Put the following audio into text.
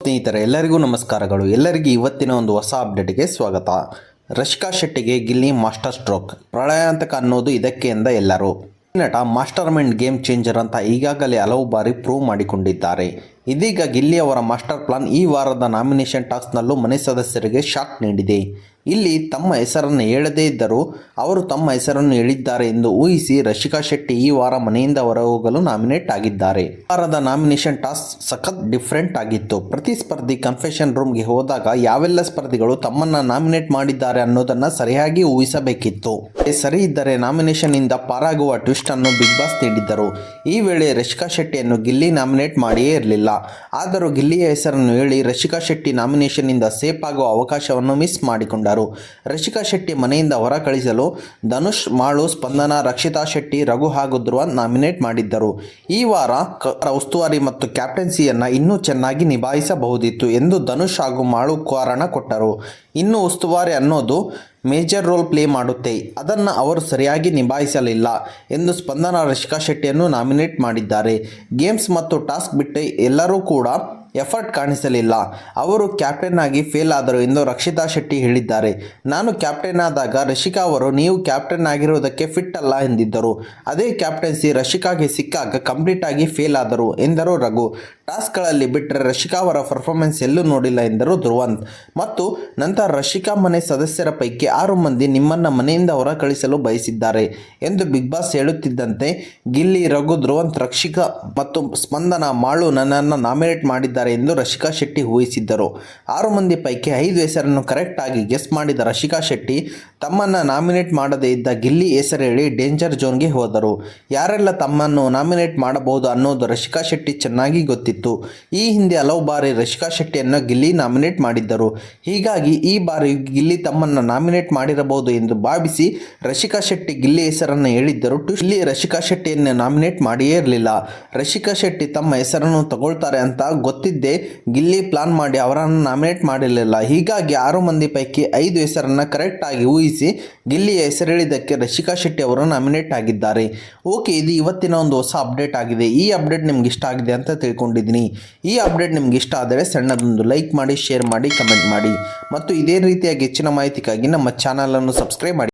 ಸ್ನೇಹಿತರೆ ಎಲ್ಲರಿಗೂ ನಮಸ್ಕಾರಗಳು. ಎಲ್ಲರಿಗೂ ಇವತ್ತಿನ ಒಂದು ಹೊಸ ಅಪ್ಡೇಟ್ಗೆ ಸ್ವಾಗತ. ರಶಿಕಾ ಶೆಟ್ಟಿಗೆ ಗಿಲ್ಲಿ ಮಾಸ್ಟರ್ ಸ್ಟ್ರೋಕ್, ಪ್ರಳಯಾಂತಕ ಅನ್ನೋದು ಇದಕ್ಕೆ ಎಂದ ಎಲ್ಲರೂ. ನಟ ಮಾಸ್ಟರ್ ಮೈಂಡ್ ಗೇಮ್ ಚೇಂಜರ್ ಅಂತ ಈಗಾಗಲೇ ಹಲವು ಬಾರಿ ಪ್ರೂವ್ ಮಾಡಿಕೊಂಡಿದ್ದಾರೆ. ಇದೀಗ ಗಿಲ್ಲಿ ಅವರ ಮಾಸ್ಟರ್ ಪ್ಲಾನ್ ಈ ವಾರದ ನಾಮಿನೇಷನ್ ಟಾಸ್ಕ್ನಲ್ಲೂ ಮನೆ ಸದಸ್ಯರಿಗೆ ಶಾಕ್ ನೀಡಿದೆ. ಇಲ್ಲಿ ತಮ್ಮ ಹೆಸರನ್ನು ಹೇಳದೇ ಇದ್ದರೂ ಅವರು ತಮ್ಮ ಹೆಸರನ್ನು ಹೇಳಿದ್ದಾರೆ ಎಂದು ಊಹಿಸಿ ರಶಿಕಾ ಶೆಟ್ಟಿ ಈ ವಾರ ಮನೆಯಿಂದ ಹೊರಹೋಗಲು ನಾಮಿನೇಟ್ ಆಗಿದ್ದಾರೆ. ಈ ವಾರದ ನಾಮಿನೇಷನ್ ಟಾಸ್ಕ್ ಸಖತ್ ಡಿಫ್ರೆಂಟ್ ಆಗಿತ್ತು. ಪ್ರತಿ ಸ್ಪರ್ಧಿ ಕನ್ಫೆಷನ್ ರೂಮ್ಗೆ ಹೋದಾಗ ಯಾವೆಲ್ಲ ಸ್ಪರ್ಧಿಗಳು ತಮ್ಮನ್ನ ನಾಮಿನೇಟ್ ಮಾಡಿದ್ದಾರೆ ಅನ್ನೋದನ್ನ ಸರಿಯಾಗಿ ಊಹಿಸಬೇಕಿತ್ತು. ಸರಿ ಇದ್ದರೆ ನಾಮಿನೇಷನ್ ಇಂದ ಪಾರಾಗುವ ಟ್ವಿಸ್ಟ್ ಅನ್ನು ಬಿಗ್ ಬಾಸ್ ನೀಡಿದ್ದರು. ಈ ವೇಳೆ ರಶಿಕಾ ಶೆಟ್ಟಿಯನ್ನು ಗಿಲ್ಲಿ ನಾಮಿನೇಟ್ ಮಾಡಿಯೇ ಇರಲಿಲ್ಲ. ಆದರೂ ಗಿಲ್ಲಿಯ ಹೆಸರನ್ನು ಹೇಳಿ ರಶಿಕಾ ಶೆಟ್ಟಿ ನಾಮಿನೇಷನ್ ಇಂದ ಸೇಫ್ ಆಗುವ ಅವಕಾಶವನ್ನು ಮಿಸ್ ಮಾಡಿಕೊಂಡರು. ರಶಿಕಾ ಶೆಟ್ಟಿ ಮನೆಯಿಂದ ಹೊರ ಕಳಿಸಲು ಧನುಷ್, ಮಾಳು, ಸ್ಪಂದನ, ರಕ್ಷಿತಾ ಶೆಟ್ಟಿ, ರಘು ಹಾಗೂ ಧ್ರುವ ನಾಮಿನೇಟ್ ಮಾಡಿದ್ದರು. ಈ ವಾರ ಉಸ್ತುವಾರಿ ಮತ್ತು ಕ್ಯಾಪ್ಟನ್ಸಿಯನ್ನು ಇನ್ನೂ ಚೆನ್ನಾಗಿ ನಿಭಾಯಿಸಬಹುದಿತ್ತು ಎಂದು ಧನುಷ್ ಹಾಗೂ ಮಾಳು ಕಾರಣ ಕೊಟ್ಟರು. ಇನ್ನು ಉಸ್ತುವಾರಿ ಅನ್ನೋದು ಮೇಜರ್ ರೋಲ್ ಪ್ಲೇ ಮಾಡುತ್ತೆ, ಅದನ್ನು ಅವರು ಸರಿಯಾಗಿ ನಿಭಾಯಿಸಲಿಲ್ಲ ಎಂದು ಸ್ಪಂದನ ರಶಿಕಾ ಶೆಟ್ಟಿಯನ್ನು ನಾಮಿನೇಟ್ ಮಾಡಿದ್ದಾರೆ. ಗೇಮ್ಸ್ ಮತ್ತು ಟಾಸ್ಕ್ ಬಿಟ್ಟು ಎಲ್ಲರೂ ಕೂಡ ಎಫರ್ಟ್ ಕಾಣಿಸಲಿಲ್ಲ. ಅವರು ಕ್ಯಾಪ್ಟನ್ ಆಗಿ ಫೇಲ್ ಆದರು ಎಂದು ರಕ್ಷಿತಾ ಶೆಟ್ಟಿ ಹೇಳಿದ್ದಾರೆ. ನಾನು ಕ್ಯಾಪ್ಟನ್ ಆದಾಗ ರಶಿಕಾ ಅವರು ನೀವು ಕ್ಯಾಪ್ಟನ್ ಆಗಿರುವುದಕ್ಕೆ ಫಿಟ್ ಅಲ್ಲ ಎಂದಿದ್ದರು. ಅದೇ ಕ್ಯಾಪ್ಟನ್ಸಿ ರಶಿಕಾಗೆ ಸಿಕ್ಕಾಗ ಕಂಪ್ಲೀಟ್ ಆಗಿ ಫೇಲ್ ಆದರು ಎಂದರು ರಘು. ಟಾಸ್ಕ್ಗಳಲ್ಲಿ ಬಿಟ್ಟರೆ ರಶಿಕಾ ಅವರ ಪರ್ಫಾರ್ಮೆನ್ಸ್ ಎಲ್ಲೂ ನೋಡಿಲ್ಲ ಎಂದರು ಧ್ರುವಂತ್. ಮತ್ತು ನಂತರ ರಶಿಕಾ ಮನೆ ಸದಸ್ಯರ ಪೈಕಿ 6 ಮಂದಿ ನಿಮ್ಮನ್ನು ಮನೆಯಿಂದ ಹೊರ ಕಳಿಸಲು ಬಯಸಿದ್ದಾರೆ ಎಂದು ಬಿಗ್ ಬಾಸ್ ಹೇಳುತ್ತಿದ್ದಂತೆ ಗಿಲ್ಲಿ, ರಘು, ಧ್ರುವಂತ್, ರಕ್ಷಿಕಾ ಮತ್ತು ಸ್ಪಂದನ, ಮಾಳು ನನ್ನನ್ನು ನಾಮಿನೇಟ್ ಮಾಡಿದ್ದಾರೆ ಎಂದು ರಶಿಕಾ ಶೆಟ್ಟಿ ಊಹಿಸಿದ್ದರು. 6 ಮಂದಿ ಪೈಕಿ 5 ಹೆಸರನ್ನು ಕರೆಕ್ಟ್ ಆಗಿ ಗೆಸ್ ಮಾಡಿದ ರಶಿಕಾ ಶೆಟ್ಟಿ ತಮ್ಮನ್ನು ನಾಮಿನೇಟ್ ಮಾಡದೇ ಇದ್ದ ಗಿಲ್ಲಿ ಹೆಸರು ಹೇಳಿ ಡೇಂಜರ್ ಝೋನ್ಗೆ ಹೋದರು. ಯಾರೆಲ್ಲ ತಮ್ಮನ್ನು ನಾಮಿನೇಟ್ ಮಾಡಬಹುದು ಅನ್ನೋದು ರಶಿಕಾ ಶೆಟ್ಟಿ ಚೆನ್ನಾಗಿ ಗೊತ್ತಿತ್ತು. ಈ ಹಿಂದೆ ಹಲವು ಬಾರಿ ರಶಿಕಾ ಶೆಟ್ಟಿಯನ್ನು ಗಿಲ್ಲಿ ನಾಮಿನೇಟ್ ಮಾಡಿದ್ದರು. ಹೀಗಾಗಿ ಈ ಬಾರಿ ಗಿಲ್ಲಿ ತಮ್ಮನ್ನು ನಾಮಿನೇಟ್ ಮಾಡಿರಬಹುದು ಎಂದು ಭಾವಿಸಿ ರಶಿಕಾ ಶೆಟ್ಟಿ ಗಿಲ್ಲಿ ಹೆಸರನ್ನು ಹೇಳಿದ್ದರು. ಗಿಲ್ಲಿ ರಶಿಕಾ ಶೆಟ್ಟಿಯನ್ನು ನಾಮಿನೇಟ್ ಮಾಡಿಯೇ ಇರಲಿಲ್ಲ. ರಶಿಕಾ ಶೆಟ್ಟಿ ತಮ್ಮ ಹೆಸರನ್ನು ತಗೊಳ್ತಾರೆ ಅಂತ ಗೊತ್ತಿದ್ದೇ ಗಿಲ್ಲಿ ಪ್ಲಾನ್ ಮಾಡಿ ಅವರನ್ನು ನಾಮಿನೇಟ್ ಮಾಡಿರಲಿಲ್ಲ. ಹೀಗಾಗಿ 6 ಮಂದಿ ಪೈಕಿ 5 ಹೆಸರನ್ನು ಕರೆಕ್ಟ್ ಆಗಿ ಊಹಿಸಿ ಗಿಲ್ಲಿಯ ಹೆಸರು ಹೇಳಿದ್ದಕ್ಕೆ ರಶಿಕಾ ಶೆಟ್ಟಿ ಅವರು ನಾಮಿನೇಟ್ ಆಗಿದ್ದಾರೆ. ಓಕೆ, ಇದು ಇವತ್ತಿನ ಒಂದು ಹೊಸ ಅಪ್ಡೇಟ್ ಆಗಿದೆ. ಈ ಅಪ್ಡೇಟ್ ನಿಮ್ಗೆ ಇಷ್ಟ ಆಗಿದೆ ಅಂತ ತಿಳ್ಕೊಂಡಿದ್ದೀನಿ. ಈ ಅಪ್ಡೇಟ್ ನಿಮ್ಗೆ ಇಷ್ಟ ಆದರೆ ಸಣ್ಣದೊಂದು ಲೈಕ್ ಮಾಡಿ, ಶೇರ್ ಮಾಡಿ, ಕಮೆಂಟ್ ಮಾಡಿ ಮತ್ತು ಇದೇ ರೀತಿಯಾಗಿ ಹೆಚ್ಚಿನ ಮಾಹಿತಿಗಾಗಿ ನಮ್ಮ ಚಾನಲನ್ನು ಸಬ್ಸ್ಕ್ರೈಬ್ ಮಾಡಿ.